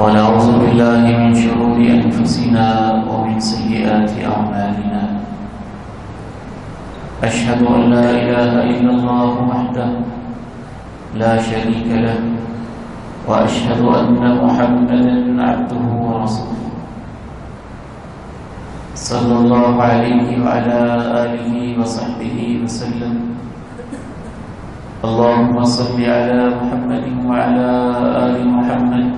ونعوذ بالله من شرور أنفسنا ومن سيئات أعمالنا. أشهد أن لا إله إلا الله وحده لا شريك له، وأشهد أن محمدا عبده ورسوله صلى الله عليه وعلى آله وصحبه وسلم. اللهم صل على محمد وعلى آل محمد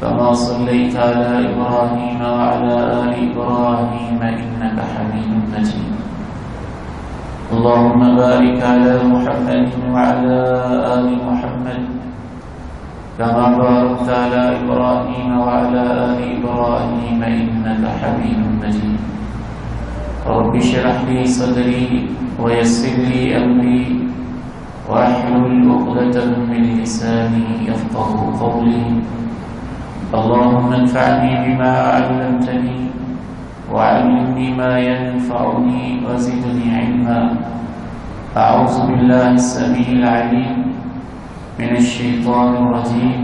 كما صليت على إبراهيم وعلى آل إبراهيم إنك حميد مجيد. اللهم بارك على محمد وعلى آل محمد كما باركت على إبراهيم وعلى آل إبراهيم إنك حميد مجيد. رب اشرح لي صدري ويسر لي أمري واحلل عقدة من لساني يفقهوا قولي. اللهم انفعني بما علمتني وعلمني ما ينفعني وزدني علما. أعوذ بالله السميع العليم من الشيطان الرجيم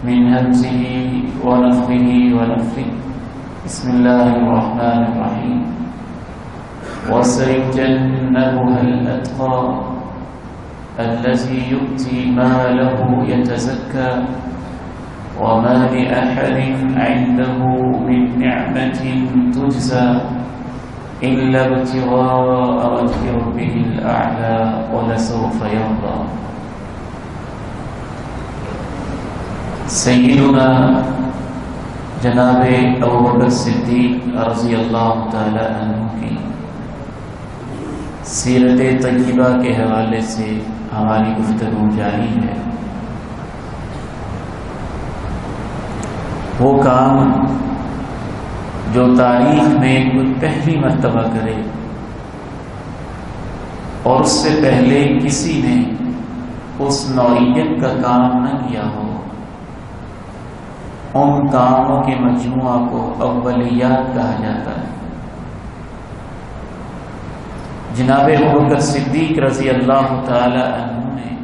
من همزه ونفخه ونفثه. بسم الله الرحمن الرحيم. وسيجنبها الأتقى الذي يؤتي ماله يتزكى وما لأحد عنده من نعمة تجزى إلا ابتغاء وجه ربه الأعلى ولسوف يرضى. سیدنا جناب ابوبکر صدیق رضی اللہ تعالی عنہ کی سیرت طیبہ کے حوالے سے ہماری گفتگو جاری ہے. وہ کام جو تاریخ میں کوئی پہلی مرتبہ کرے اور اس سے پہلے کسی نے اس نوعیت کا کام نہ کیا ہو، ان کاموں کے مجموعہ کو اولیات کہا جاتا ہے. جناب ابوبکر صدیق رضی اللہ تعالی عنہ نے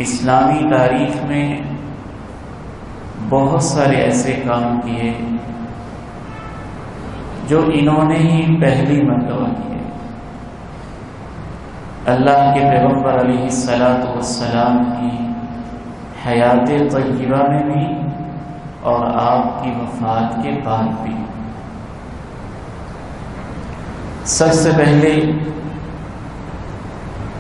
اسلامی تاریخ میں بہت سارے ایسے کام کیے جو انہوں نے ہی پہلی مرتبہ کیے. اللہ کے پیغمبر علیہ الصلاۃ والسلام کی حیات طیبہ میں بھی اور آپ کی وفات کے بعد بھی. سب سے پہلے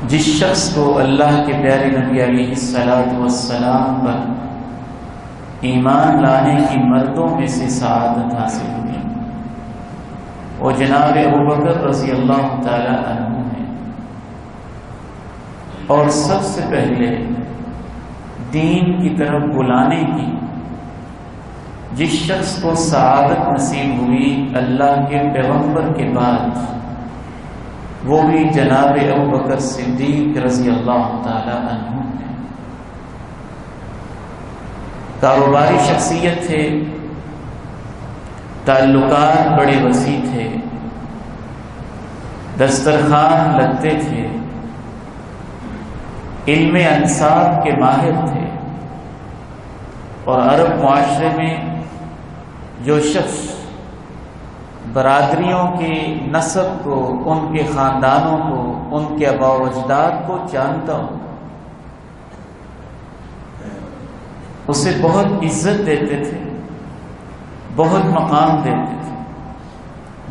جس شخص کو اللہ کے پیارے نبی علیہ الصلاۃ والسلام پر ایمان لانے کی مردوں میں سے سعادت حاصل ہوئی، وہ جناب ابوبکر رضی اللہ تعالی عنہ ہیں. اور سب سے پہلے دین کی طرف بلانے کی جس شخص کو سعادت نصیب ہوئی اللہ کے پیغمبر کے بعد، وہ بھی جناب ابوبکر صدیق رضی اللہ تعالی عنہ ہیں. کاروباری شخصیت تھے، تعلقات بڑے وسیع تھے، دسترخوان لگتے تھے، علم انساب کے ماہر تھے. اور عرب معاشرے میں جو شخص برادریوں کے نسب کو، ان کے خاندانوں کو، ان کے آباء و اجداد کو جانتا ہو، اسے بہت عزت دیتے تھے، بہت مقام دیتے تھے.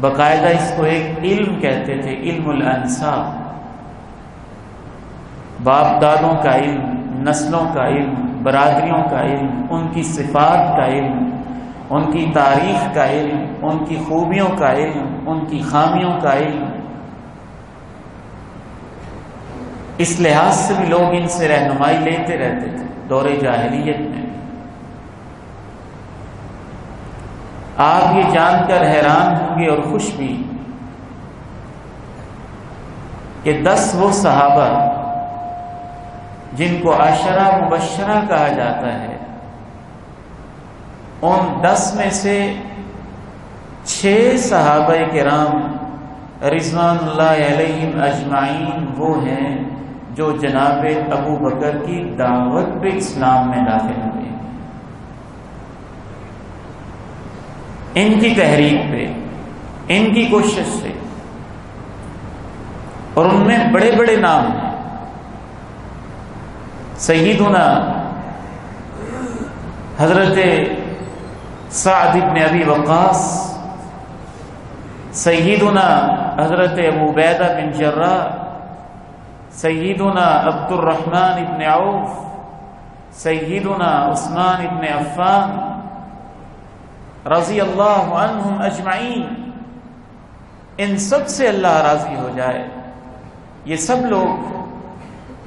باقاعدہ اس کو ایک علم کہتے تھے، علم الانساب، باپ دادوں کا علم، نسلوں کا علم، برادریوں کا علم، ان کی صفات کا علم، ان کی تاریخ کا علم، ان کی خوبیوں کا علم، ان کی خامیوں کا علم. اس لحاظ سے بھی لوگ ان سے رہنمائی لیتے رہتے تھے دور جاہلیت میں. آپ یہ جان کر حیران ہوں گے اور خوش بھی کہ 10 وہ صحابہ جن کو عشرہ مبشرہ کہا جاتا ہے، ان 10 میں سے 6 صحابہ کرام رضوان اللہ علیہم اجمعین وہ ہیں جو جناب ابو بکر کی دعوت پہ اسلام میں داخل ہوئے. ان کی تحریک پہ، ان کی کوشش سے، اور ان میں بڑے بڑے نام ہیں۔ سیدنا حضرت سعد بن ابی وقاص، سیدنا حضرت ابو عبیدہ بن جراح، سیدنا عبد الرحمن بن عوف، سیدنا عثمان بن عفان رضی اللہ عنہم اجمعین، ان سب سے اللہ راضی ہو جائے، یہ سب لوگ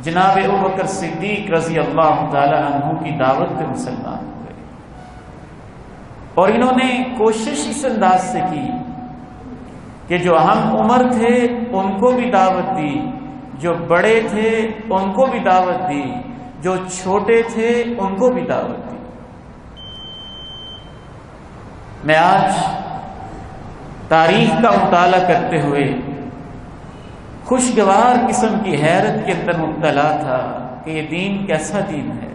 جناب ابوبکر صدیق رضی اللہ تعالی عنہ کی دعوت پہ مسلمان ہوئے، اور انہوں نے کوشش اس انداز سے کی کہ جو ہم عمر تھے ان کو بھی دعوت دی، جو بڑے تھے ان کو بھی دعوت دی، جو چھوٹے تھے ان کو بھی دعوت دی۔ میں آج تاریخ کا مطالعہ کرتے ہوئے خوشگوار قسم کی حیرت کے اندر مبتلا تھا کہ یہ دین کیسا دین ہے۔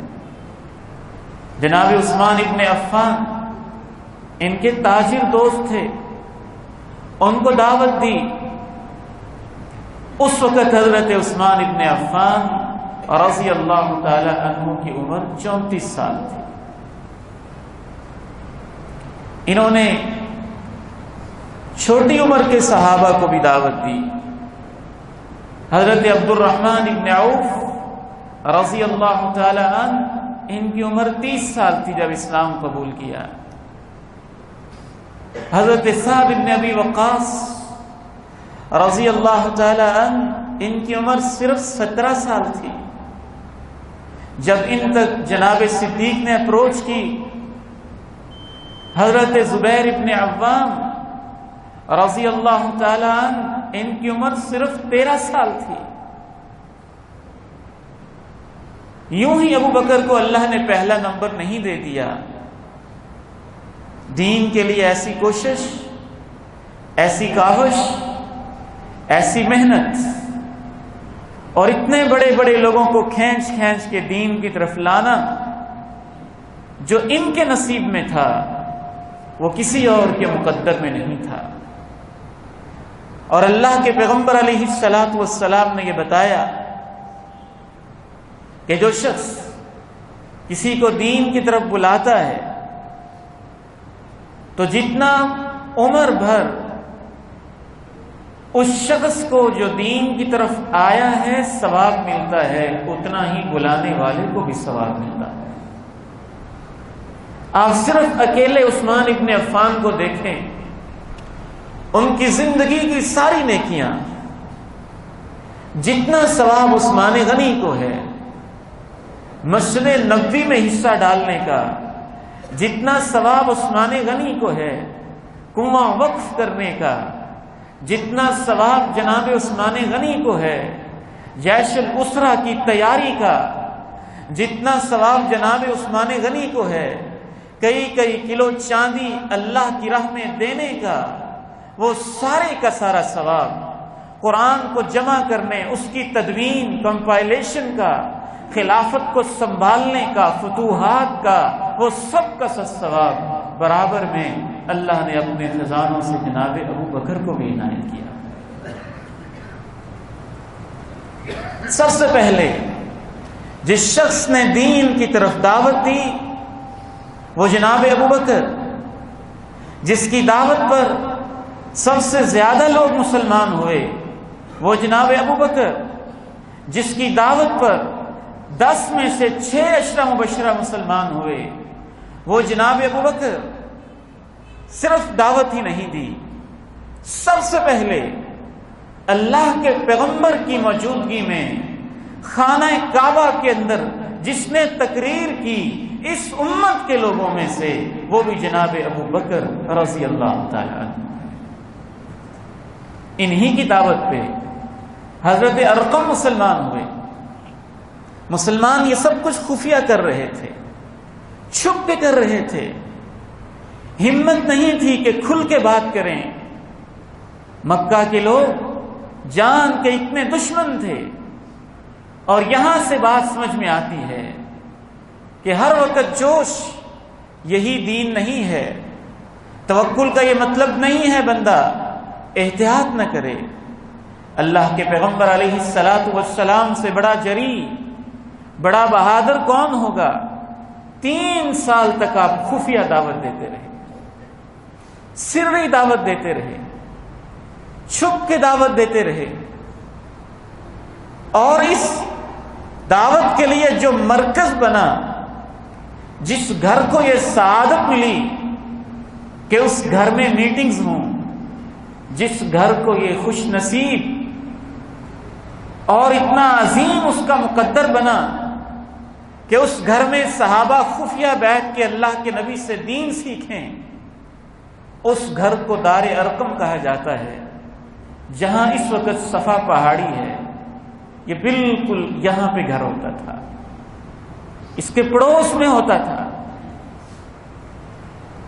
جناب عثمان ابن عفان ان کے تاجر دوست تھے، ان کو دعوت دی۔ اس وقت حضرت عثمان ابن عفان رضی اللہ تعالی عنہ کی عمر 34 سال تھی۔ انہوں نے چھوٹی عمر کے صحابہ کو بھی دعوت دی۔ حضرت عبد الرحمن ابن عوف رضی اللہ تعالی عنہ، ان کی عمر 30 سال تھی جب اسلام قبول کیا۔ حضرت سعد بن ابی وقاص رضی اللہ تعالی عنہ، ان کی عمر صرف 17 سال تھی جب ان تک جناب صدیق نے اپروچ کی۔ حضرت زبیر ابن عوام رضی اللہ تعالی عنہ، ان کی عمر صرف 13 سال تھی۔ یوں ہی ابو بکر کو اللہ نے پہلا نمبر نہیں دے دیا۔ دین کے لیے ایسی کوشش، ایسی کاوش، ایسی محنت، اور اتنے بڑے بڑے لوگوں کو کھینچ کھینچ کے دین کی طرف لانا، جو ان کے نصیب میں تھا وہ کسی اور کے مقدر میں نہیں تھا۔ اور اللہ کے پیغمبر علیہ الصلوۃ والسلام نے یہ بتایا کہ جو شخص کسی کو دین کی طرف بلاتا ہے تو جتنا عمر بھر اس شخص کو جو دین کی طرف آیا ہے ثواب ملتا ہے، اتنا ہی بلانے والے کو بھی ثواب ملتا ہے۔ آپ صرف اکیلے عثمان ابن عفان کو دیکھیں، ان کی زندگی کی ساری نیکیاں، جتنا ثواب عثمان غنی کو ہے مسجد نبوی میں حصہ ڈالنے کا، جتنا ثواب عثمان غنی کو ہے کنواں وقف کرنے کا، جتنا ثواب جناب عثمان غنی کو ہے جیش الاسرہ کی تیاری کا، جتنا ثواب جناب عثمان غنی کو ہے کئی کئی کلو چاندی اللہ کی راہ میں دینے کا، وہ سارے کا سارا ثواب قرآن کو جمع کرنے، اس کی تدوین، کمپائلیشن کا، خلافت کو سنبھالنے کا، فتوحات کا، وہ سب کا ثواب برابر میں اللہ نے اپنے خزانوں سے جناب ابو بکر کو بھی عنایت کیا۔ سب سے پہلے جس شخص نے دین کی طرف دعوت دی وہ جناب ابو بکر، جس کی دعوت پر سب سے زیادہ لوگ مسلمان ہوئے وہ جناب ابو بکر، جس کی دعوت پر 10 میں سے 6 عشرہ مبشرہ مسلمان ہوئے وہ جناب ابو بکر۔ صرف دعوت ہی نہیں دی، سب سے پہلے اللہ کے پیغمبر کی موجودگی میں خانہ کعبہ کے اندر جس نے تقریر کی اس امت کے لوگوں میں سے وہ بھی جناب ابو بکر رضی اللہ تعالی عنہ۔ انہی کی دعوت پہ حضرت ارقم مسلمان ہوئے۔ مسلمان یہ سب کچھ خفیہ کر رہے تھے، چھپ کے کر رہے تھے، ہمت نہیں تھی کہ کھل کے بات کریں۔ مکہ کے لوگ جان کے اتنے دشمن تھے، اور یہاں سے بات سمجھ میں آتی ہے کہ ہر وقت جوش یہی دین نہیں ہے۔ توکل کا یہ مطلب نہیں ہے بندہ احتیاط نہ کرے. اللہ کے پیغمبر علیہ السلام سے بڑا جری، بڑا بہادر کون ہوگا؟ 3 سال تک آپ خفیہ دعوت دیتے رہے، سری دعوت دیتے رہے، چھپ کے دعوت دیتے رہے، اور اس دعوت کے لیے جو مرکز بنا، جس گھر کو یہ سعادت ملی کہ اس گھر میں میٹنگز ہوں، جس گھر کو یہ خوش نصیب اور اتنا عظیم اس کا مقدر بنا کہ اس گھر میں صحابہ خفیہ بیٹھ کے اللہ کے نبی سے دین سیکھیں، اس گھر کو دار ارقم کہا جاتا ہے، جہاں اس وقت صفا پہاڑی ہے. یہ بالکل یہاں پہ گھر ہوتا تھا، اس کے پڑوس میں ہوتا تھا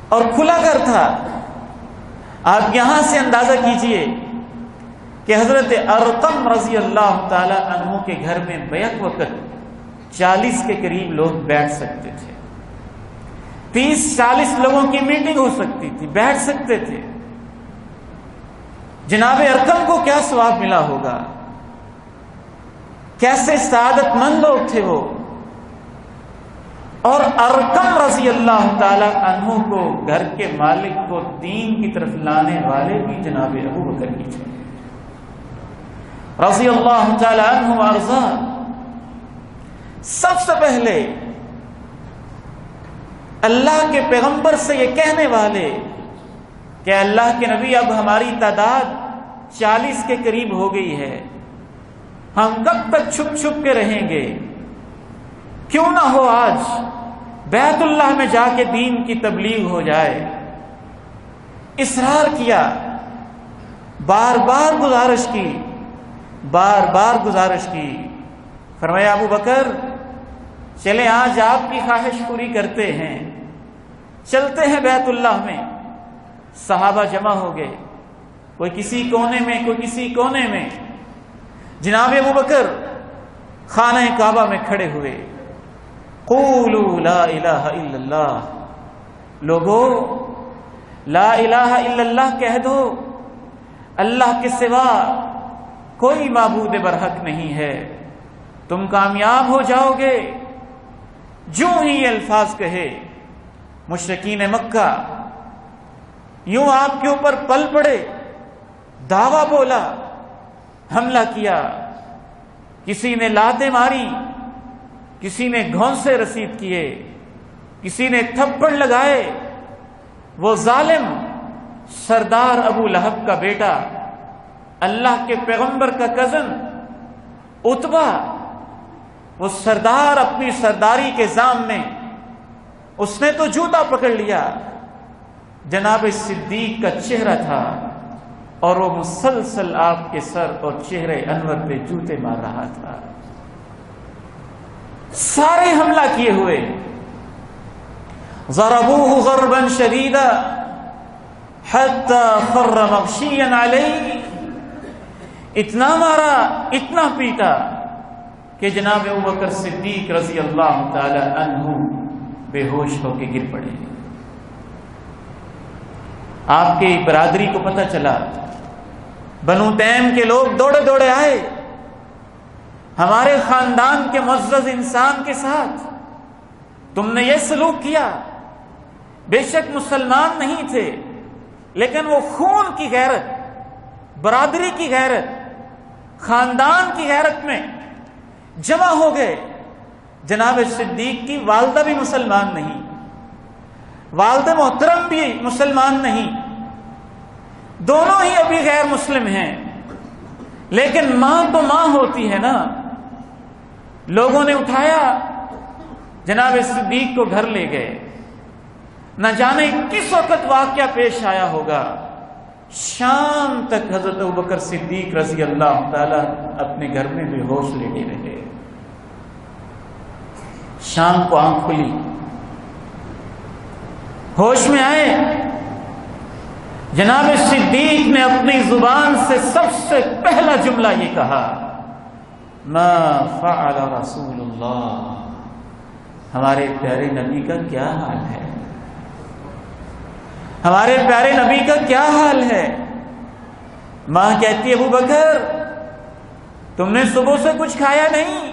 اور کھلا گھر تھا. آپ یہاں سے اندازہ کیجئے کہ حضرت ارقم رضی اللہ تعالی عنہ کے گھر میں بیک وقت 40 کے قریب لوگ بیٹھ سکتے تھے. 30-40 لوگوں کی میٹنگ ہو سکتی تھی، بیٹھ سکتے تھے. جناب ارقم کو کیا ثواب ملا ہوگا، کیسے سعادت مند لوگ تھے وہ. اور ارقم رضی اللہ تعالی عنہ کو، گھر کے مالک کو دین کی طرف لانے والے بھی جناب ابو بکر کی تھے رضی اللہ تعالی عنہ وارضا. سب سے پہلے اللہ کے پیغمبر سے یہ کہنے والے کہ اللہ کے نبی اب ہماری تعداد 40 کے قریب ہو گئی ہے، ہم کب تک چھپ چھپ کے رہیں گے؟ کیوں نہ ہو آج بیت اللہ میں جا کے دین کی تبلیغ ہو جائے. اصرار کیا، بار بار گزارش کی، بار بار گزارش کی. فرمایا ابو بکر چلیں آج آپ کی خواہش پوری کرتے ہیں، چلتے ہیں بیت اللہ میں. صحابہ جمع ہو گئے، کوئی کسی کونے میں، کوئی کسی کونے میں. جناب ابو بکر خانہ کعبہ میں کھڑے ہوئے. قولوا لا الہ الا اللہ، لوگو لا الہ الا اللہ کہہ دو، اللہ کے سوا کوئی معبود برحق نہیں ہے، تم کامیاب ہو جاؤ گے. جو ہی یہ الفاظ کہے مشرکین مکہ یوں آپ کے اوپر پل پڑے، دعویٰ بولا، حملہ کیا. کسی نے لاتیں ماری، کسی نے گھونسے رسید کیے، کسی نے تھپڑ لگائے. وہ ظالم سردار ابو لہب کا بیٹا، اللہ کے پیغمبر کا کزن عتبہ، وہ سردار اپنی سرداری کے زام میں اس نے تو جوتا پکڑ لیا. جناب صدیق کا چہرہ تھا اور وہ مسلسل آپ کے سر اور چہرے انور پہ جوتے مار رہا تھا. سارے حملہ کیے ہوئے. ضربوه ضربا شديدا حتى خر مغشيا عليه، اتنا مارا، اتنا پیٹا کہ جناب ابوبکر صدیق رضی اللہ تعالی عنہ بے ہوش ہو کے گر پڑے. آپ کی برادری کو پتہ چلا، بنو تیم کے لوگ دوڑے دوڑے آئے. ہمارے خاندان کے معزز انسان کے ساتھ تم نے یہ سلوک کیا. بے شک مسلمان نہیں تھے، لیکن وہ خون کی غیرت، برادری کی غیرت، خاندان کی غیرت میں جمع ہو گئے. جناب صدیق کی والدہ بھی مسلمان نہیں، والد محترم بھی مسلمان نہیں، دونوں ہی ابھی غیر مسلم ہیں. لیکن ماں تو ماں ہوتی ہے نا. لوگوں نے اٹھایا، جناب صدیق کو گھر لے گئے. نہ جانے کس وقت واقعہ پیش آیا ہوگا. شام تک حضرت ابوبکر صدیق رضی اللہ تعالی اپنے گھر میں بے ہوش لیٹے رہے. شام کو آنکھ کھلی، ہوش میں آئے. جناب صدیق نے اپنی زبان سے سب سے پہلا جملہ یہ کہا، ما فعل رسول اللہ، ہمارے پیارے نبی کا کیا حال ہے. ہمارے پیارے نبی کا کیا حال ہے؟ ماں کہتی ہے ابو بکر تم نے صبح سے کچھ کھایا نہیں،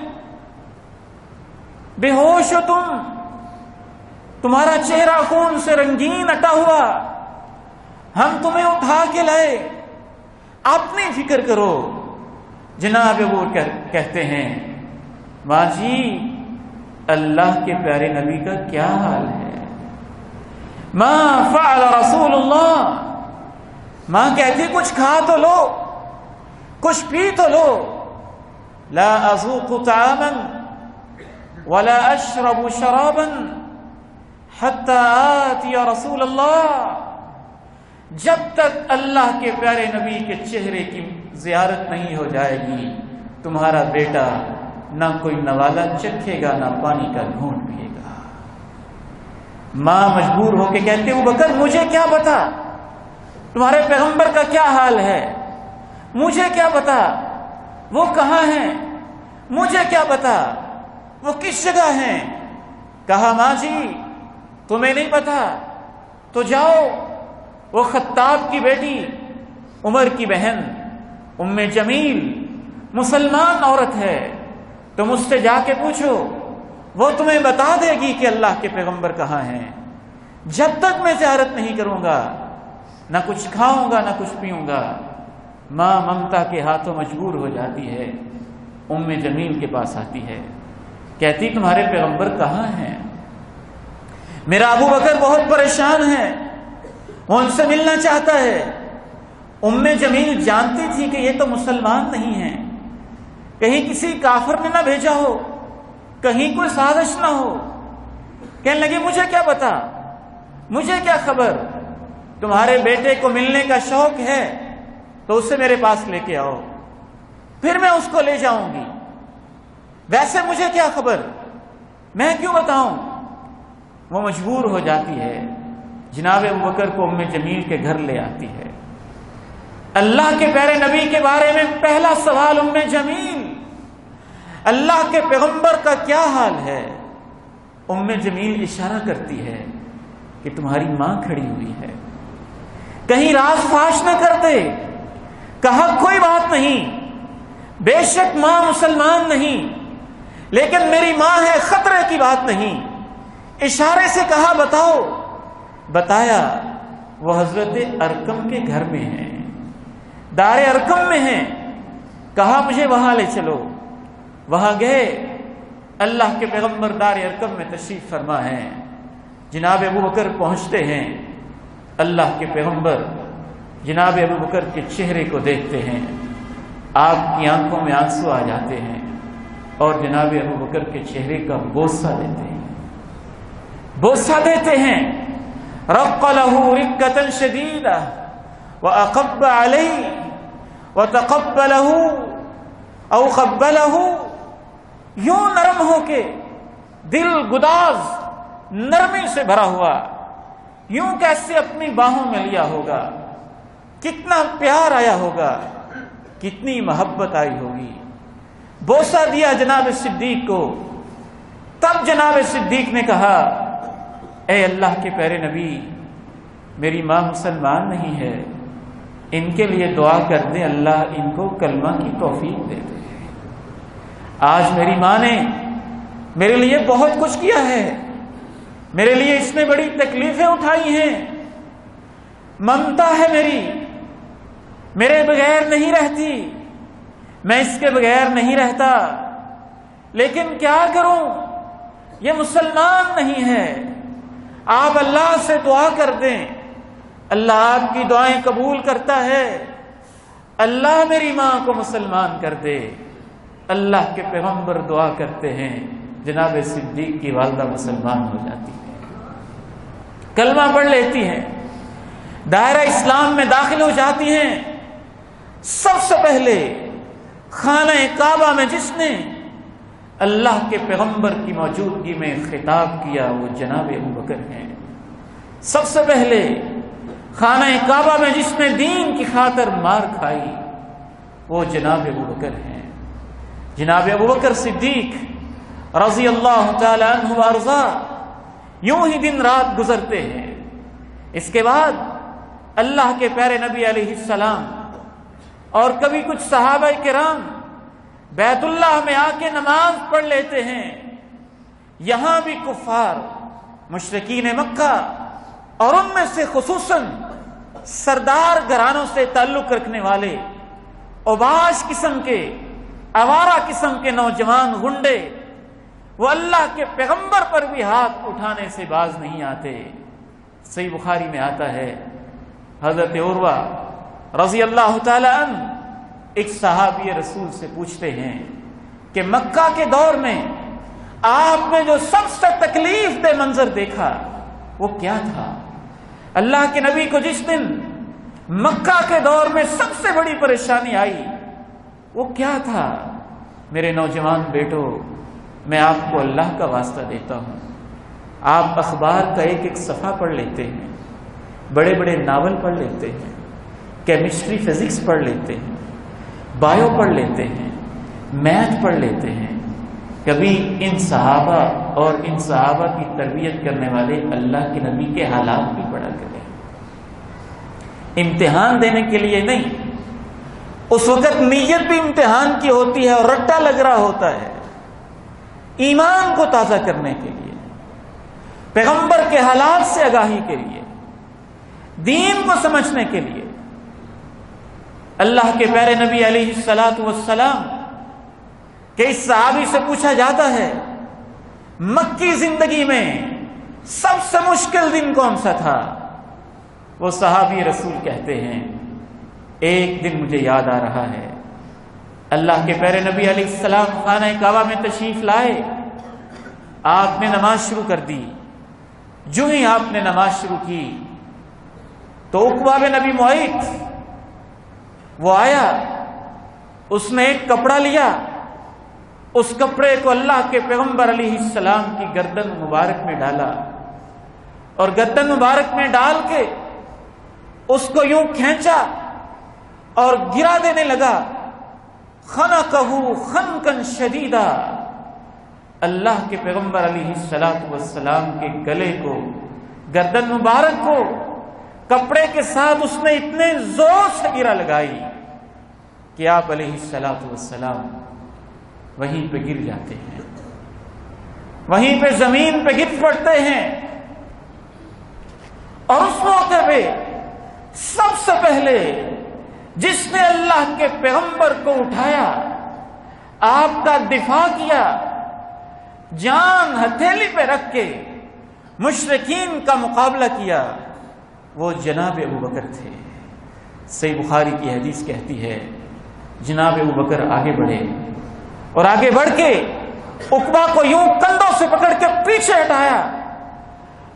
بے ہوش ہو تمہارا چہرہ خون سے رنگین اٹا ہوا، ہم تمہیں اٹھا کے لائے، اپنی فکر کرو۔ جناب ابو کہتے ہیں ماں جی اللہ کے پیارے نبی کا کیا حال ہے؟ ما فعل رسول اللہ، ماں کہتی کچھ کھا تو لو، کچھ پی تو لو۔ لا اذوق طعاما ولا اشرب شرابا حتى آتی رسول اللہ، جب تک اللہ کے پیارے نبی کے چہرے کی زیارت نہیں ہو جائے گی تمہارا بیٹا نہ کوئی نوالا چکھے گا نہ پانی کا گھونٹ پیے گا۔ ماں مجبور ہو کے کہتے ابو بکر مجھے کیا پتا تمہارے پیغمبر کا کیا حال ہے، مجھے کیا پتا وہ کہاں ہیں، مجھے کیا پتا وہ کس جگہ ہیں۔ کہا ماں جی تمہیں نہیں پتا تو جاؤ، وہ خطاب کی بیٹی عمر کی بہن ام جمیل مسلمان عورت ہے، تم اس سے جا کے پوچھو، وہ تمہیں بتا دے گی کہ اللہ کے پیغمبر کہاں ہیں۔ جب تک میں زیارت نہیں کروں گا نہ کچھ کھاؤں گا نہ کچھ پیوں گا۔ ماں ممتا کے ہاتھوں مجبور ہو جاتی ہے، ام جمیل کے پاس آتی ہے، کہتی تمہارے پیغمبر کہاں ہیں؟ میرا ابو بکر بہت پریشان ہے، وہ ان سے ملنا چاہتا ہے۔ ام جمیل جانتی تھی کہ یہ تو مسلمان نہیں ہیں، کہیں کسی کافر نے نہ بھیجا ہو، کہیں کوئی سازش نہ ہو۔ کہنے لگی مجھے کیا پتا، مجھے کیا خبر، تمہارے بیٹے کو ملنے کا شوق ہے تو اسے میرے پاس لے کے آؤ، پھر میں اس کو لے جاؤں گی، ویسے مجھے کیا خبر، میں کیوں بتاؤں۔ وہ مجبور ہو جاتی ہے، جناب ابوبکر کو ام جمیل کے گھر لے آتی ہے۔ اللہ کے پیارے نبی کے بارے میں پہلا سوال ام جمیل، اللہ کے پیغمبر کا کیا حال ہے؟ ام جمیل اشارہ کرتی ہے کہ تمہاری ماں کھڑی ہوئی ہے، کہیں راز فاش نہ کر دے۔ کہا کوئی بات نہیں، بے شک ماں مسلمان نہیں لیکن میری ماں ہے، خطرے کی بات نہیں۔ اشارے سے کہا بتاؤ، بتایا وہ حضرت ارقم کے گھر میں ہیں، دار ارقم میں ہیں۔ کہا مجھے وہاں لے چلو، وہاں گئے، اللہ کے پیغمبر دار ارقم میں تشریف فرما ہیں۔ جناب ابوبکر پہنچتے ہیں، اللہ کے پیغمبر جناب ابوبکر کے چہرے کو دیکھتے ہیں، آپ کی آنکھوں میں آنسو آ جاتے ہیں اور جناب ابوبکر کے چہرے کا بوسہ دیتے ہیں، بوسہ دیتے ہیں۔ رق له رقة شديدة وأقب عليه وتقبله او قبله، یوں نرم ہو کے، دل گداز نرمی سے بھرا ہوا، یوں کیسے اپنی باہوں میں لیا ہوگا، کتنا پیار آیا ہوگا، کتنی محبت آئی ہوگی۔ بوسہ دیا جناب صدیق کو۔ تب جناب صدیق نے کہا اے اللہ کے پیارے نبی، میری ماں مسلمان نہیں ہے، ان کے لیے دعا کر دیں اللہ ان کو کلمہ کی توفیق دے دے۔ آج میری ماں نے میرے لیے بہت کچھ کیا ہے، میرے لیے اس نے بڑی تکلیفیں اٹھائی ہیں، ممتا ہے میری، میرے بغیر نہیں رہتی، میں اس کے بغیر نہیں رہتا، لیکن کیا کروں، یہ مسلمان نہیں ہے۔ آپ اللہ سے دعا کر دیں، اللہ آپ کی دعائیں قبول کرتا ہے، اللہ میری ماں کو مسلمان کر دے۔ اللہ کے پیغمبر دعا کرتے ہیں، جناب صدیق کی والدہ مسلمان ہو جاتی ہے، کلمہ پڑھ لیتی ہیں، دائرہ اسلام میں داخل ہو جاتی ہیں۔ سب سے پہلے خانہ کعبہ میں جس نے اللہ کے پیغمبر کی موجودگی میں خطاب کیا وہ جناب ابوبکر ہیں۔ سب سے پہلے خانہ کعبہ میں جس نے دین کی خاطر مار کھائی وہ جناب ابوبکر ہیں۔ جناب ابوبکر صدیق رضی اللہ تعالی عنہ وارضا، یوں ہی دن رات گزرتے ہیں، اس کے بعد اللہ کے پیارے نبی علیہ السلام اور کبھی کچھ صحابہ کرام بیت اللہ میں آ کے نماز پڑھ لیتے ہیں. یہاں بھی کفار مشرکین مکہ اور ان میں سے خصوصاً سردار گھرانوں سے تعلق رکھنے والے اوباش قسم کے آوارہ قسم کے نوجوان غنڈے وہ اللہ کے پیغمبر پر بھی ہاتھ اٹھانے سے باز نہیں آتے. صحیح بخاری میں آتا ہے حضرت عروہ رضی اللہ تعالی عنہ ایک صحابی رسول سے پوچھتے ہیں کہ مکہ کے دور میں آپ نے جو سب سے تکلیف دہ منظر دیکھا وہ کیا تھا؟ اللہ کے نبی کو جس دن مکہ کے دور میں سب سے بڑی پریشانی آئی وہ کیا تھا؟ میرے نوجوان بیٹو، میں آپ کو اللہ کا واسطہ دیتا ہوں، آپ اخبار کا ایک ایک صفحہ پڑھ لیتے ہیں، بڑے بڑے ناول پڑھ لیتے ہیں، کیمسٹری فزکس پڑھ لیتے ہیں، بایو پڑھ لیتے ہیں، میتھ پڑھ لیتے ہیں، کبھی ان صحابہ اور ان صحابہ کی تربیت کرنے والے اللہ کے نبی کے حالات بھی پڑھا کریں. امتحان دینے کے لیے نہیں، اس وقت نیت بھی امتحان کی ہوتی ہے اور رٹا لگ رہا ہوتا ہے. ایمان کو تازہ کرنے کے لیے، پیغمبر کے حالات سے آگاہی کے لیے، دین کو سمجھنے کے لیے. اللہ کے پیارے نبی علیہ الصلاۃ والسلام کہ اس صحابی سے پوچھا جاتا ہے مکی زندگی میں سب سے مشکل دن کون سا تھا؟ وہ صحابی رسول کہتے ہیں ایک دن مجھے یاد آ رہا ہے، اللہ کے پیارے نبی علیہ السلام خانہ کعبہ میں تشریف لائے، آپ نے نماز شروع کر دی. جو ہی آپ نے نماز شروع کی تو عقبہ بن ابی معیط وہ آیا، اس نے ایک کپڑا لیا، اس کپڑے کو اللہ کے پیغمبر علیہ السلام کی گردن مبارک میں ڈالا اور گردن مبارک میں ڈال کے اس کو یوں کھینچا اور گرا دینے لگا. خنقہ خنقا شدیدا، اللہ کے پیغمبر علیہ السلام کے گلے کو، گردن مبارک کو کپڑے کے ساتھ اس نے اتنے زور سے گرا لگائی کہ آپ علیہ السلام وہیں پہ گر جاتے ہیں، وہیں پہ زمین پہ گر پڑتے ہیں. اور اس موقع پہ سب سے پہلے جس نے اللہ کے پیغمبر کو اٹھایا، آپ کا دفاع کیا، جان ہتھیلی پہ رکھ کے مشرکین کا مقابلہ کیا، وہ جناب ابوبکر تھے. صحیح بخاری کی حدیث کہتی ہے جناب ابوبکر آگے بڑھے اور آگے بڑھ کے عقبہ کو یوں کندھوں سے پکڑ کے پیچھے ہٹایا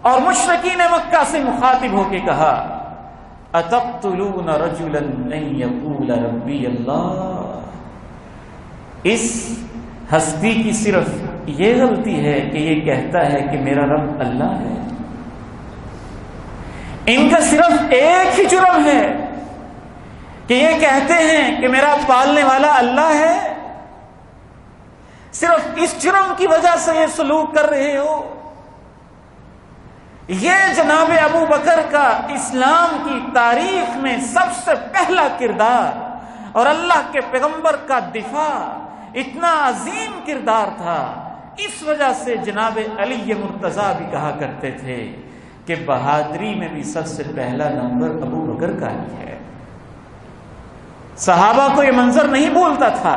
اور مشرکین مکہ سے مخاطب ہو کے کہا اتقتلون رجلا ان یقول ربی اللہ. اس ہستی کی صرف یہ غلطی ہے کہ یہ کہتا ہے کہ میرا رب اللہ ہے. ان کا صرف ایک ہی جرم ہے کہ یہ کہتے ہیں کہ میرا پالنے والا اللہ ہے. صرف اس جرم کی وجہ سے یہ سلوک کر رہے ہو. یہ جناب ابو بکر کا اسلام کی تاریخ میں سب سے پہلا کردار اور اللہ کے پیغمبر کا دفاع اتنا عظیم کردار تھا. اس وجہ سے جناب علی مرتضیٰ بھی کہا کرتے تھے کہ بہادری میں بھی سب سے پہلا نمبر ابو بکر کا ہی ہے. صحابہ کو یہ منظر نہیں بھولتا تھا.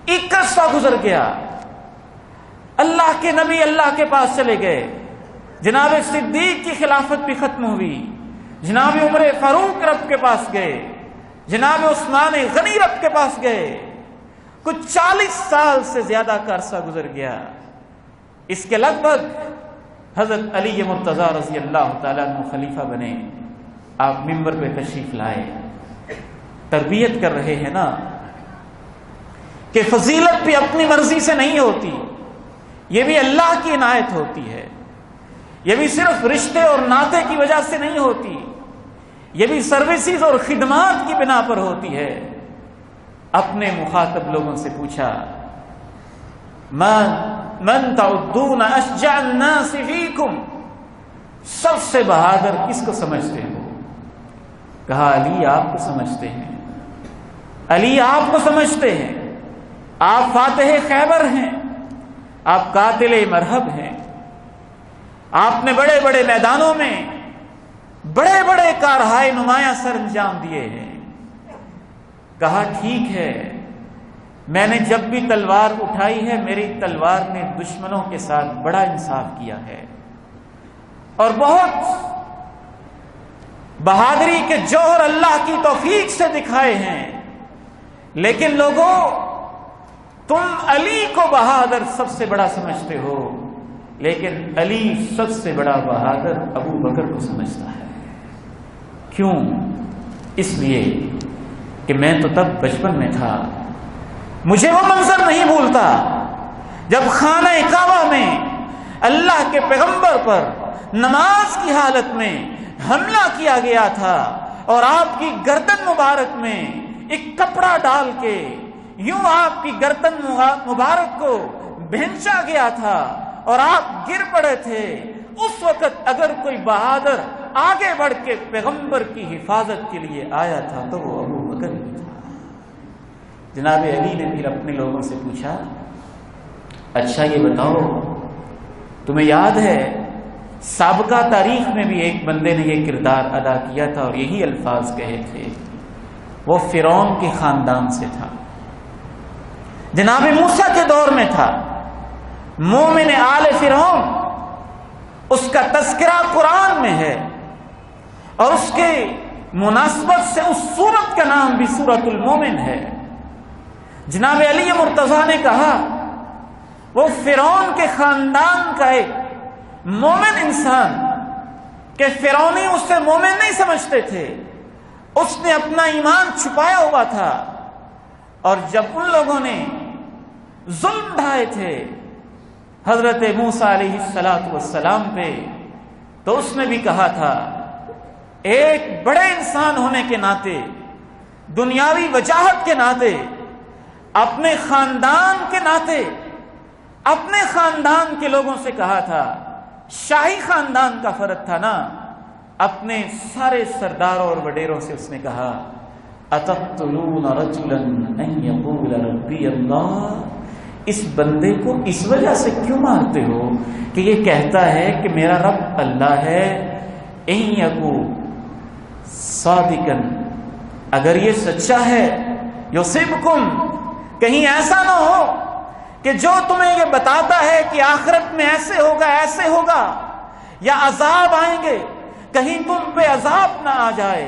21 سال گزر گیا، اللہ کے نبی اللہ کے پاس چلے گئے، جناب صدیق کی خلافت بھی ختم ہوئی، جناب عمر فاروق رب کے پاس گئے، جناب عثمان غنی رب کے پاس گئے. کچھ 40 سال سے زیادہ کا عرصہ گزر گیا. اس کے لگ بھگ حضرت علی مرتضیٰ رضی اللہ تعالیٰ عنہ خلیفہ بنے. آپ منبر پہ تشریف لائے، تربیت کر رہے ہیں نا کہ فضیلت بھی اپنی مرضی سے نہیں ہوتی، یہ بھی اللہ کی عنایت ہوتی ہے. یہ بھی صرف رشتے اور ناطے کی وجہ سے نہیں ہوتی، یہ بھی سروسز اور خدمات کی بنا پر ہوتی ہے. اپنے مخاطب لوگوں سے پوچھا من تعدون اشجع الناس فیکم، سب سے بہادر کس کو سمجھتے ہو؟ کہا علی آپ کو سمجھتے ہیں، علی آپ کو سمجھتے ہیں، آپ فاتح خیبر ہیں، آپ قاتل مرہب ہیں، آپ نے بڑے بڑے میدانوں میں بڑے بڑے کارہائے نمایاں سر انجام دیے ہیں۔ کہا ٹھیک ہے، میں نے جب بھی تلوار اٹھائی ہے میری تلوار نے دشمنوں کے ساتھ بڑا انصاف کیا ہے اور بہت بہادری کے جوہر اللہ کی توفیق سے دکھائے ہیں، لیکن لوگوں تم علی کو بہادر سب سے بڑا سمجھتے ہو، لیکن علی سب سے بڑا بہادر ابو بکر کو سمجھتا ہے۔ کیوں؟ اس لیے کہ میں تو تب بچپن میں تھا، مجھے وہ منظر نہیں بھولتا جب خانہ کعبہ میں اللہ کے پیغمبر پر نماز کی حالت میں حملہ کیا گیا تھا اور آپ کی گردن مبارک میں ایک کپڑا ڈال کے یوں آپ کی گردن مبارک کو بھینچا گیا تھا اور آپ گر پڑے تھے۔ اس وقت اگر کوئی بہادر آگے بڑھ کے پیغمبر کی حفاظت کے لیے آیا تھا تو وہ ابو بکر ہی تھا۔ جناب علی نے پھر اپنے لوگوں سے پوچھا، اچھا یہ بتاؤ تمہیں یاد ہے سابقہ تاریخ میں بھی ایک بندے نے یہ کردار ادا کیا تھا اور یہی الفاظ کہے تھے، وہ فرعون کے خاندان سے تھا، جناب موسیٰ کے دور میں تھا، مومن آل فرعون، اس کا تذکرہ قرآن میں ہے اور اس کے مناسبت سے اس سورت کا نام بھی سورۃ المومن ہے۔ جناب علی مرتضیٰ نے کہا وہ فرعون کے خاندان کا ایک مومن انسان کہ فرعونی اسے مومن نہیں سمجھتے تھے، اس نے اپنا ایمان چھپایا ہوا تھا، اور جب ان لوگوں نے ظلم ڈھائے تھے حضرت موسیٰ علیہ السلام پہ تو اس نے بھی کہا تھا ایک بڑے انسان ہونے کے ناطے، دنیاوی وجاہت کے ناطے، اپنے خاندان کے ناطے، اپنے خاندان کے لوگوں سے کہا تھا، شاہی خاندان کا فرد تھا نا، اپنے سارے سرداروں اور وڈیروں سے اس نے کہا اتقتلون رجلا ان یقول ربی اللہ، اس بندے کو اس وجہ سے کیوں مارتے ہو کہ یہ کہتا ہے کہ میرا رب اللہ ہے، ان یکو صادقا، اگر یہ سچا ہے، یصبکم، کہیں ایسا نہ ہو کہ جو تمہیں یہ بتاتا ہے کہ آخرت میں ایسے ہوگا ایسے ہوگا یا عذاب آئیں گے، کہیں تم پہ عذاب نہ آ جائے،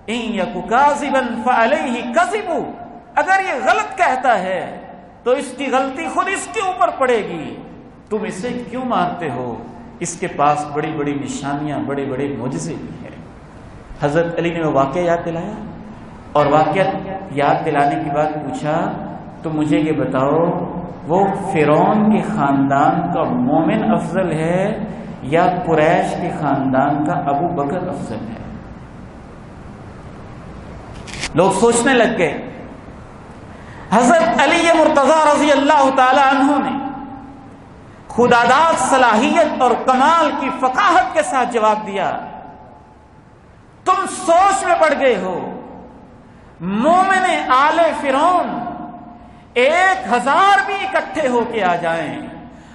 ان یکو کاذبا فعلیہ کذب، اگر یہ غلط کہتا ہے تو اس کی غلطی خود اس کے اوپر پڑے گی، تم اسے کیوں مارتے ہو، اس کے پاس بڑی بڑی نشانیاں، بڑے بڑے معجزے بھی ہیں۔ حضرت علی نے وہ واقعہ یاد دلایا اور واقعہ یاد دلانے کے بعد پوچھا تو مجھے یہ بتاؤ وہ فرعون کے خاندان کا مومن افضل ہے یا قریش کے خاندان کا ابو بکر افضل ہے؟ لوگ سوچنے لگ گئے۔ حضرت علی مرتضیٰ رضی اللہ تعالی عنہ نے خداداد صلاحیت اور کمال کی فقاہت کے ساتھ جواب دیا، تم سوچ میں پڑ گئے ہو، مومن آل فرعون 1000 بھی اکٹھے ہو کے آ جائیں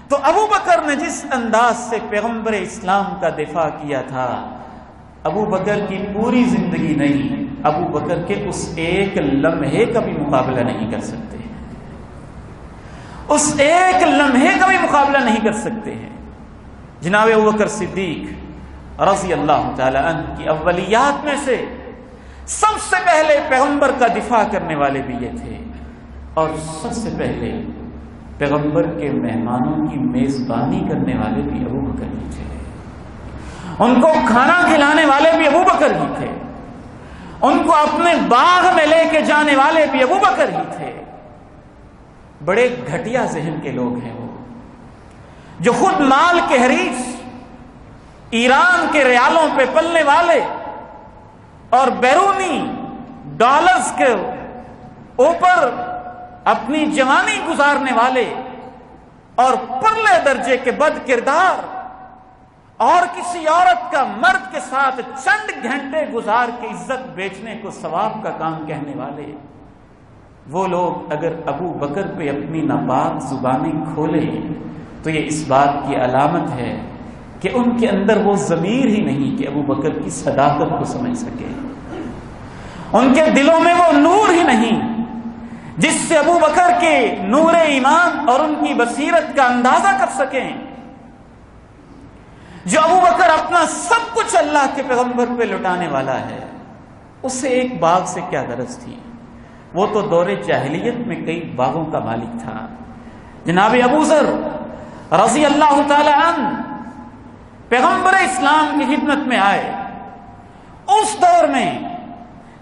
تو ابو بکر نے جس انداز سے پیغمبر اسلام کا دفاع کیا تھا، ابو بکر کی پوری زندگی نہیں، ابو بکر کے اس ایک لمحے کا بھی مقابلہ نہیں کر سکتے، اس ایک لمحے کا بھی مقابلہ نہیں کر سکتے ہیں۔ جناب ابو بکر صدیق رضی اللہ تعالی عنہ کی اولیات میں سے سب سے پہلے پیغمبر کا دفاع کرنے والے بھی یہ تھے، اور سب سے پہلے پیغمبر کے مہمانوں کی میزبانی کرنے والے بھی ابو بکر ہی تھے، ان کو کھانا کھلانے والے بھی ابو بکر ہی تھے، ان کو اپنے باغ میں لے کے جانے والے بھی ابو بکر ہی تھے۔ بڑے گھٹیا ذہن کے لوگ ہیں وہ، جو خود مال کے حریص، ایران کے ریالوں پہ پلنے والے اور بیرونی ڈالرز کے اوپر اپنی جوانی گزارنے والے اور پرلے درجے کے بد کردار اور کسی عورت کا مرد کے ساتھ چند گھنٹے گزار کے عزت بیچنے کو ثواب کا کام کہنے والے وہ لوگ اگر ابو بکر پہ اپنی ناپاک زبانیں کھولیں تو یہ اس بات کی علامت ہے کہ ان کے اندر وہ ضمیر ہی نہیں کہ ابو بکر کی صداقت کو سمجھ سکے، ان کے دلوں میں وہ نور ہی نہیں جس سے ابو بکر کے نور ایمان اور ان کی بصیرت کا اندازہ کر سکیں۔ جو ابو بکر اپنا سب کچھ اللہ کے پیغمبر پہ لٹانے والا ہے، اسے ایک باغ سے کیا غرض تھی؟ وہ تو دور جاہلیت میں کئی باغوں کا مالک تھا۔ جناب ابو ذر رضی اللہ تعالی عنہ پیغمبر اسلام کی خدمت میں آئے، اس دور میں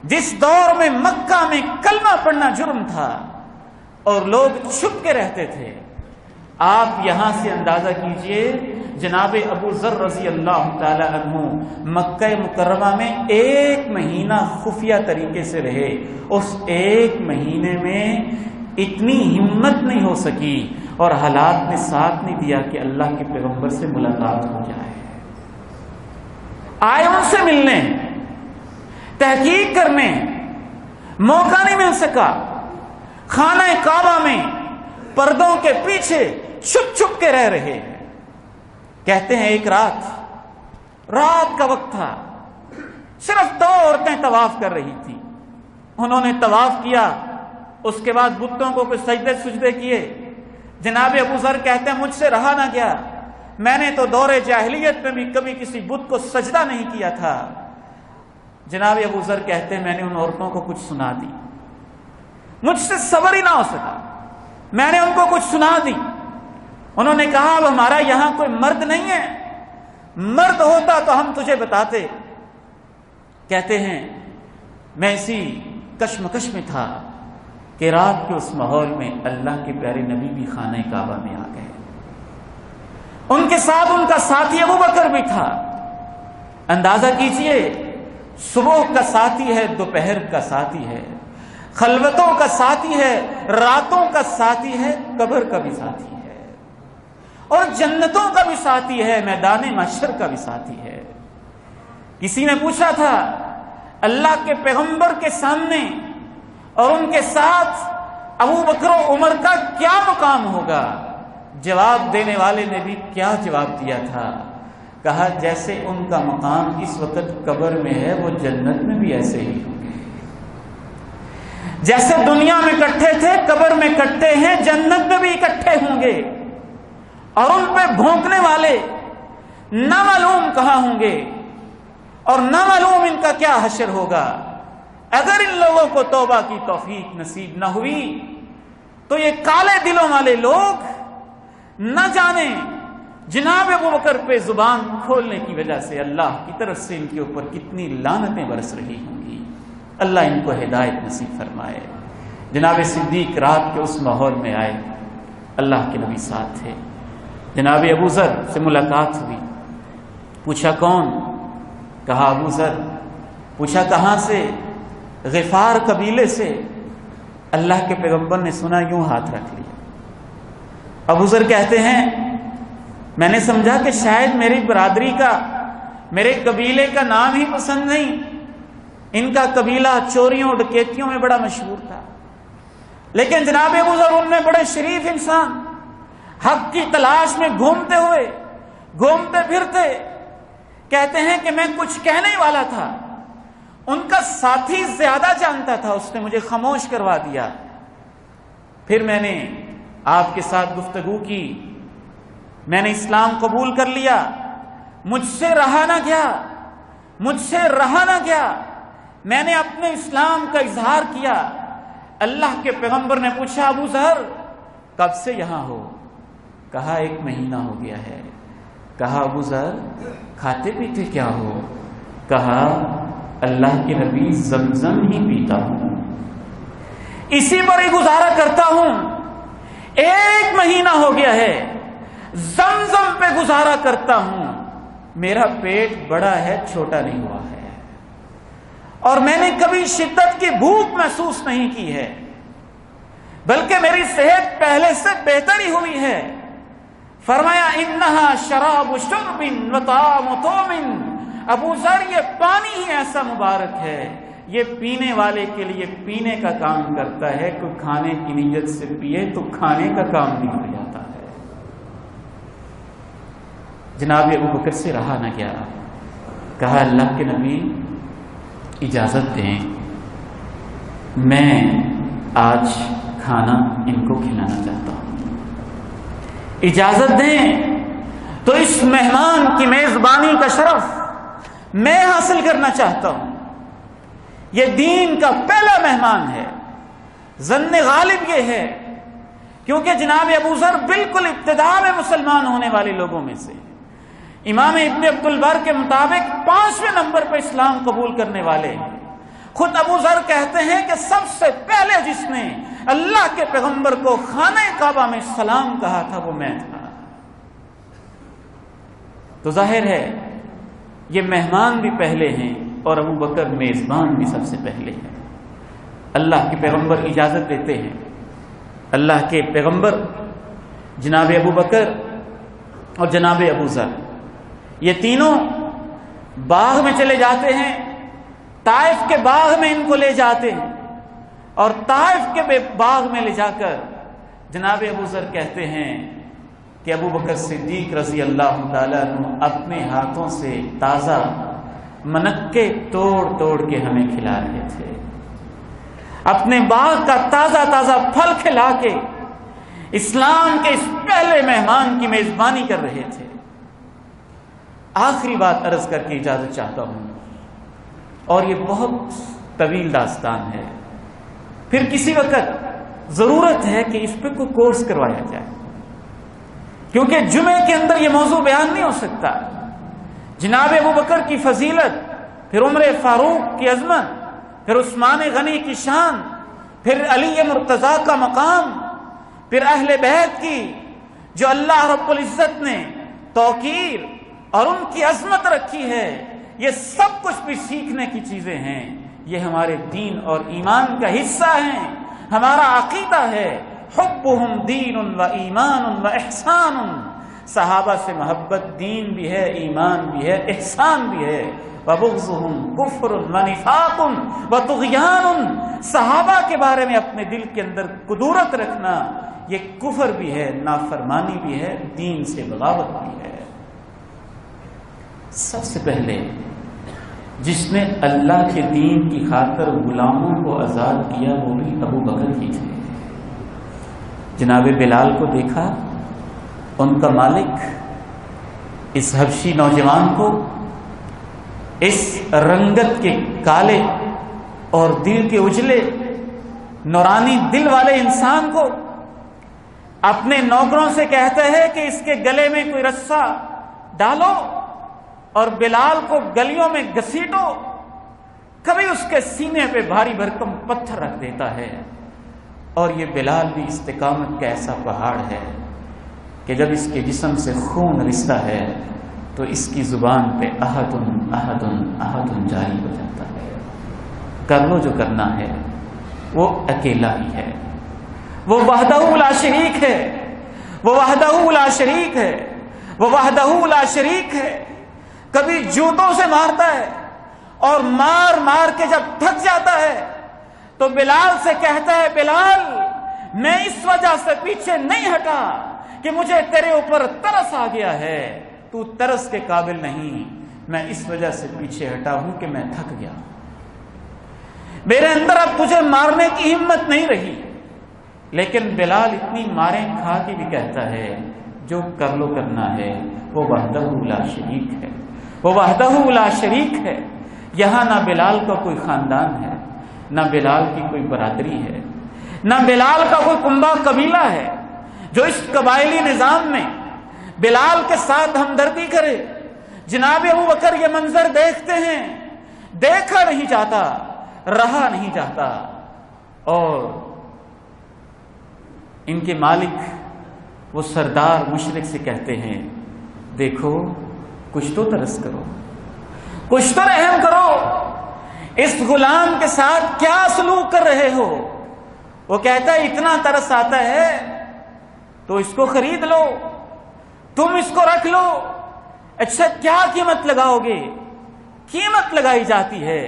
جس دور میں مکہ میں کلمہ پڑھنا جرم تھا اور لوگ چھپ کے رہتے تھے، آپ یہاں سے اندازہ کیجئے جناب ابو ذر رضی اللہ تعالی عنہ مکہ مکرمہ میں 1 مہینہ خفیہ طریقے سے رہے۔ اس 1 مہینے میں اتنی ہمت نہیں ہو سکی اور حالات نے ساتھ نہیں دیا کہ اللہ کے پیغمبر سے ملاقات ہو جائے۔ آئے ان سے ملنے، تحقیق کرنے، موقع نہیں مل سکا۔ خانہ کعبہ میں پردوں کے پیچھے چھپ چھپ کے رہ رہے ہیں۔ کہتے ہیں ایک رات کا وقت تھا، صرف 2 عورتیں طواف کر رہی تھیں۔ انہوں نے طواف کیا، اس کے بعد بتوں کو کچھ سجدے کیے۔ جناب ابو ذر کہتے ہیں مجھ سے رہا نہ گیا، میں نے تو دور جاہلیت میں بھی کبھی کسی بت کو سجدہ نہیں کیا تھا۔ جناب ابو ذر کہتے ہیں میں نے ان عورتوں کو کچھ سنا دی، مجھ سے صبر ہی نہ ہو سکا، میں نے ان کو کچھ سنا دی۔ انہوں نے کہا اب ہمارا یہاں کوئی مرد نہیں ہے، مرد ہوتا تو ہم تجھے بتاتے۔ کہتے ہیں میں اسی کشمکش میں تھا کہ رات کے اس ماحول میں اللہ کے پیارے نبی بھی خانہ کعبہ میں آ گئے، ان کے ساتھ ان کا ساتھی ابو بکر بھی تھا۔ اندازہ کیجئے، صبح کا ساتھی ہے، دوپہر کا ساتھی ہے، خلوتوں کا ساتھی ہے، راتوں کا ساتھی ہے، قبر کا بھی ساتھی ہے، اور جنتوں کا بھی ساتھی ہے، میدان محشر کا بھی ساتھی ہے۔ کسی نے پوچھا تھا اللہ کے پیغمبر کے سامنے اور ان کے ساتھ ابو بکر و عمر کا کیا مقام ہوگا؟ جواب دینے والے نے بھی کیا جواب دیا تھا؟ کہا جیسے ان کا مقام اس وقت قبر میں ہے، وہ جنت میں بھی ایسے ہی ہوں گے۔ جیسے دنیا میں اکٹھے تھے، قبر میں اکٹھے ہیں، جنت میں بھی اکٹھے ہوں گے۔ اور ان پہ بھونکنے والے نہ معلوم کہاں ہوں گے اور نہ معلوم ان کا کیا حشر ہوگا۔ اگر ان لوگوں کو توبہ کی توفیق نصیب نہ ہوئی تو یہ کالے دلوں والے لوگ نہ جانے جناب ابو بکر پہ زبان کھولنے کی وجہ سے اللہ کی طرف سے ان کے اوپر کتنی لعنتیں برس رہی ہوں گی۔ اللہ ان کو ہدایت نصیب فرمائے۔ جناب صدیق رات کے اس ماحول میں آئے، اللہ کے نبی ساتھ تھے۔ جناب ابو ذر سے ملاقات ہوئی، پوچھا کون؟ کہا ابو ذر۔ پوچھا کہاں سے؟ غفار قبیلے سے۔ اللہ کے پیغمبر نے سنا یوں ہاتھ رکھ لیا۔ ابو ذر کہتے ہیں میں نے سمجھا کہ شاید میری برادری کا، میرے قبیلے کا نام ہی پسند نہیں، ان کا قبیلہ چوریوں ڈکیتیوں میں بڑا مشہور تھا، لیکن جناب ابو ذر ان میں بڑے شریف انسان، حق کی تلاش میں گھومتے پھرتے۔ کہتے ہیں کہ میں کچھ کہنے والا تھا، ان کا ساتھی زیادہ جانتا تھا، اس نے مجھے خاموش کروا دیا۔ پھر میں نے آپ کے ساتھ گفتگو کی، میں نے اسلام قبول کر لیا، مجھ سے رہا نہ گیا، میں نے اپنے اسلام کا اظہار کیا۔ اللہ کے پیغمبر نے پوچھا ابو ذر کب سے یہاں ہو؟ کہا 1 مہینہ ہو گیا ہے۔ کہا ابو ذر کھاتے پیتے کیا ہو؟ کہا اللہ کے نبی زمزم ہی پیتا ہوں، اسی پر ہی گزارا کرتا ہوں، 1 مہینہ ہو گیا ہے، زمزم پہ گزارا کرتا ہوں، میرا پیٹ بڑا ہے، چھوٹا نہیں ہوا ہے، اور میں نے کبھی شدت کی بھوک محسوس نہیں کی ہے، بلکہ میری صحت پہلے سے بہتر ہی ہوئی ہے۔ فرمایا انہا شراب شرب و طعام طعم، ابو ذر یہ پانی ہی ایسا مبارک ہے، یہ پینے والے کے لیے پینے کا کام کرتا ہے، کوئی کھانے کی نیت سے پیے تو کھانے کا کام بھی ہو جاتا ہے۔ جناب ابو بکر سے رہا نہ گیا، کہا اللہ کے نبی اجازت دیں، میں آج کھانا ان کو کھلانا چاہتا ہوں، اجازت دیں تو اس مہمان کی میزبانی کا شرف میں حاصل کرنا چاہتا ہوں۔ یہ دین کا پہلا مہمان ہے، ظن غالب یہ ہے، کیونکہ جناب ابو ذر بالکل ابتدا میں مسلمان ہونے والے لوگوں میں سے، امام ابن عبد البر کے مطابق 5ویں نمبر پر اسلام قبول کرنے والے ہیں۔ خود ابو ذر کہتے ہیں کہ سب سے پہلے جس نے اللہ کے پیغمبر کو خانہ کعبہ میں سلام کہا تھا وہ میں تھا۔ تو ظاہر ہے یہ مہمان بھی پہلے ہیں اور ابو بکر میزبان بھی سب سے پہلے ہیں۔ اللہ کے پیغمبر اجازت دیتے ہیں، اللہ کے پیغمبر جناب ابو بکر اور جناب ابو ذر یہ تینوں باغ میں چلے جاتے ہیں، طائف کے باغ میں ان کو لے جاتے ہیں، اور طائف کے باغ میں لے جا کر جناب ابو ذر کہتے ہیں کہ ابو بکر صدیق رضی اللہ تعالیٰ عنہ اپنے ہاتھوں سے تازہ منکے توڑ توڑ کے ہمیں کھلا رہے تھے، اپنے باغ کا تازہ تازہ پھل کھلا کے اسلام کے اس پہلے مہمان کی میزبانی کر رہے تھے۔ آخری بات عرض کر کے اجازت چاہتا ہوں، اور یہ بہت طویل داستان ہے، پھر کسی وقت ضرورت ہے کہ اس پہ کوئی کورس کروایا جائے، کیونکہ جمعے کے اندر یہ موضوع بیان نہیں ہو سکتا۔ جناب ابو بکر کی فضیلت، پھر عمر فاروق کی عظمت، پھر عثمان غنی کی شان، پھر علی مرتضیٰ کا مقام، پھر اہل بیت کی جو اللہ رب العزت نے توقیر اور ان کی عظمت رکھی ہے، یہ سب کچھ بھی سیکھنے کی چیزیں ہیں، یہ ہمارے دین اور ایمان کا حصہ ہیں، ہمارا عقیدہ ہے۔ حبہم دین و ایمان و احسان، صحابہ سے محبت دین بھی ہے، ایمان بھی ہے، احسان بھی ہے۔ وبغضہم کفر و نفاق و طغیان، صحابہ کے بارے میں اپنے دل کے اندر کدورت رکھنا یہ کفر بھی ہے، نافرمانی بھی ہے، دین سے بغاوت بھی ہے۔ سب سے پہلے جس نے اللہ کے دین کی خاطر غلاموں کو آزاد کیا وہ بھی ابو بکر ہی تھے۔ جناب بلال کو دیکھا، ان کا مالک اس حبشی نوجوان کو، اس رنگت کے کالے اور دل کے اجلے نورانی دل والے انسان کو اپنے نوکروں سے کہتا ہے کہ اس کے گلے میں کوئی رسا ڈالو اور بلال کو گلیوں میں گھسیٹو۔ کبھی اس کے سینے پہ بھاری بھرکم پتھر رکھ دیتا ہے، اور یہ بلال بھی استقامت کا ایسا پہاڑ ہے کہ جب اس کے جسم سے خون رستا ہے تو اس کی زبان پہ احدن احدن احدن جاری ہو جاتا ہے۔ کر لو جو کرنا ہے، وہ اکیلا ہی ہے، وہ وحدہ لا شریک ہے، وہ وحدہ لا شریک ہے، وہ وحدہ لا شریک ہے۔ کبھی جوتوں سے مارتا ہے، اور مار مار کے جب تھک جاتا ہے تو بلال سے کہتا ہے بلال میں اس وجہ سے پیچھے نہیں ہٹا کہ مجھے تیرے اوپر ترس آ گیا ہے، تو ترس کے قابل نہیں، میں اس وجہ سے پیچھے ہٹا ہوں کہ میں تھک گیا، میرے اندر اب تجھے مارنے کی ہمت نہیں رہی۔ لیکن بلال اتنی ماریں کھا کے بھی کہتا ہے جو کر لو کرنا ہے، وہ وحدہ لا شریک ہے، وہ وحدہ لا شریک ہے۔ یہاں نہ بلال کا کوئی خاندان ہے، نہ بلال کی کوئی برادری ہے، نہ بلال کا کوئی کنبہ قبیلہ ہے جو اس قبائلی نظام میں بلال کے ساتھ ہمدردی کرے۔ جناب ابو بکر یہ منظر دیکھتے ہیں، دیکھا نہیں جاتا، رہا نہیں جاتا، اور ان کے مالک وہ سردار مشرق سے کہتے ہیں دیکھو کچھ تو ترس کرو، کچھ تو رحم کرو، اس غلام کے ساتھ کیا سلوک کر رہے ہو؟ وہ کہتا ہے اتنا ترس آتا ہے تو اس کو خرید لو، تم اس کو رکھ لو. اچھا کیا قیمت لگاؤ گے؟ قیمت لگائی جاتی ہے.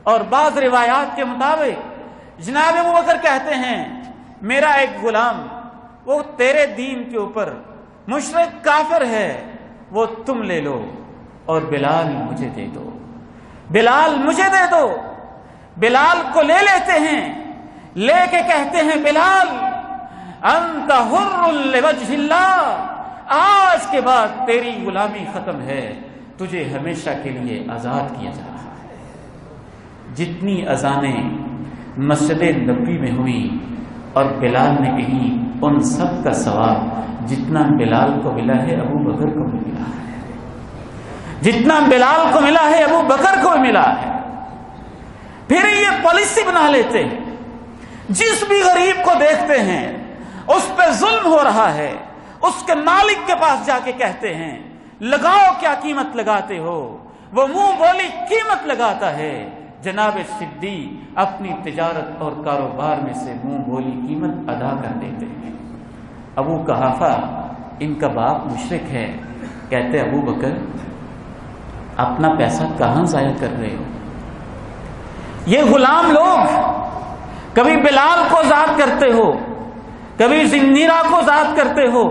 اور بعض روایات کے مطابق جناب ابوبکر کہتے ہیں میرا ایک غلام وہ تیرے دین کے اوپر مشرک کافر ہے، وہ تم لے لو اور بلال مجھے دے دو. بلال مجھے دے دو. بلال کو لے لیتے ہیں، لے کے کہتے ہیں بلال انت حر لوجہ اللہ، آج کے بعد تیری غلامی ختم ہے، تجھے ہمیشہ کے لیے آزاد کیا جا رہا ہے. جتنی اذانیں مسجد نبوی میں ہوئی اور بلال نے کہی، ان سب کا ثواب جتنا بلال کو ملا ہے ابو بکر کو بھی ملا ہے. جتنا بلال کو ملا ہے ابو بکر کو ملا ہے. پھر یہ پالیسی بنا لیتے ہیں، جس بھی غریب کو دیکھتے ہیں اس پہ ظلم ہو رہا ہے، اس کے مالک کے پاس جا کے کہتے ہیں لگاؤ کیا قیمت لگاتے ہو. وہ منہ بولی قیمت لگاتا ہے. جناب صدیق اپنی تجارت اور کاروبار میں سے منہ بولی قیمت ادا کر دیتے ہیں. ابو قحافہ ان کا باپ مشرک ہے، کہتے ابو بکر اپنا پیسہ کہاں ضائع کر رہے ہو؟ یہ غلام لوگ کبھی بلال کو ذات کرتے ہو، کبھی زنجیرہ کو ذات کرتے ہو،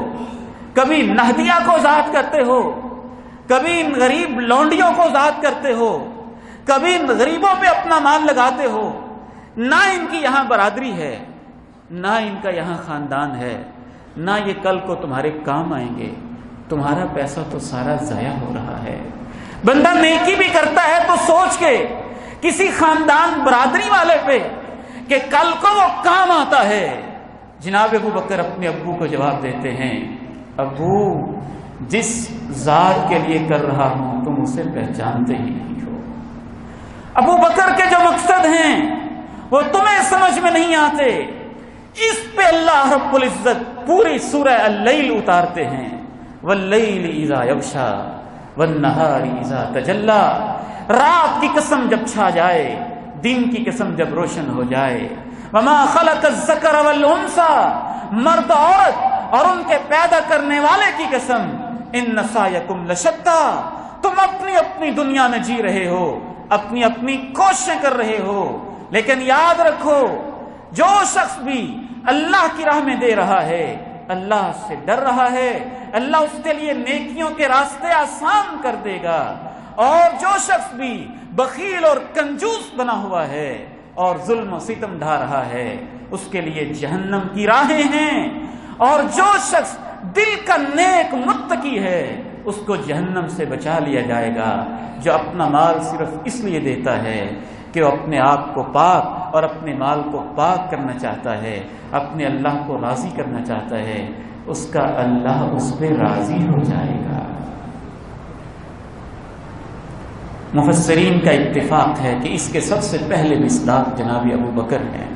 کبھی نہدیہ کو ذات کرتے ہو، کبھی ان غریب لونڈیوں کو ذات کرتے ہو، کبھی ان غریبوں پہ اپنا مال لگاتے ہو. نہ ان کی یہاں برادری ہے، نہ ان کا یہاں خاندان ہے، نہ یہ کل کو تمہارے کام آئیں گے. تمہارا پیسہ تو سارا ضائع ہو رہا ہے. بندہ نیکی بھی کرتا ہے تو سوچ کے کسی خاندان برادری والے پہ کہ کل کو وہ کام آتا ہے. جناب ابو بکر اپنے ابو کو جواب دیتے ہیں ابو جس ذات کے لیے کر رہا ہوں تم اسے پہچانتے ہی نہیں ہو. ابو بکر کے جو مقصد ہیں وہ تمہیں سمجھ میں نہیں آتے. اس پہ اللہ رب العزت پوری سورہ اللیل اتارتے ہیں. واللیل اذا یغشا والنہار اذا تجلی. رات کی قسم جب چھا جائے، دن کی قسم جب روشن ہو جائے. وما خلق الذکر والانثى، مرد عورت اور ان کے پیدا کرنے والے کی قسم. ان سعیکم لشتی، تم اپنی اپنی دنیا میں جی رہے ہو، اپنی اپنی کوششیں کر رہے ہو، لیکن یاد رکھو جو شخص بھی اللہ کی راہ میں دے رہا ہے، اللہ سے ڈر رہا ہے، اللہ اس کے لیے نیکیوں کے راستے آسان کر دے گا. اور جو شخص بھی بخیل اور کنجوس بنا ہوا ہے اور ظلم و ستم ڈھا رہا ہے، اس کے لیے جہنم کی راہیں ہیں. اور جو شخص دل کا نیک متقی ہے اس کو جہنم سے بچا لیا جائے گا. جو اپنا مال صرف اس لیے دیتا ہے کہ وہ اپنے آپ کو پاک اور اپنے مال کو پاک کرنا چاہتا ہے، اپنے اللہ کو راضی کرنا چاہتا ہے، اس کا اللہ اس پہ راضی ہو جائے گا. مفسرین کا اتفاق ہے کہ اس کے سب سے پہلے مصداق جناب ابو بکر ہیں،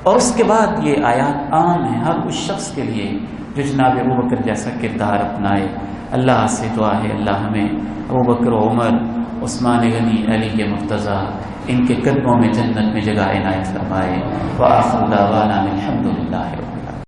اور اس کے بعد یہ آیات عام ہیں ہر اس شخص کے لیے جو جناب ابو بکر جیسا کردار اپنائے. اللہ سے دعا ہے اللہ ہمیں ابو بکر و عمر، عثمان غنی، علی کے مرتضیٰ، ان کے قدموں میں جنت میں جگہ عنایت فرمائے. وآخر دعوانا الحمد للہ.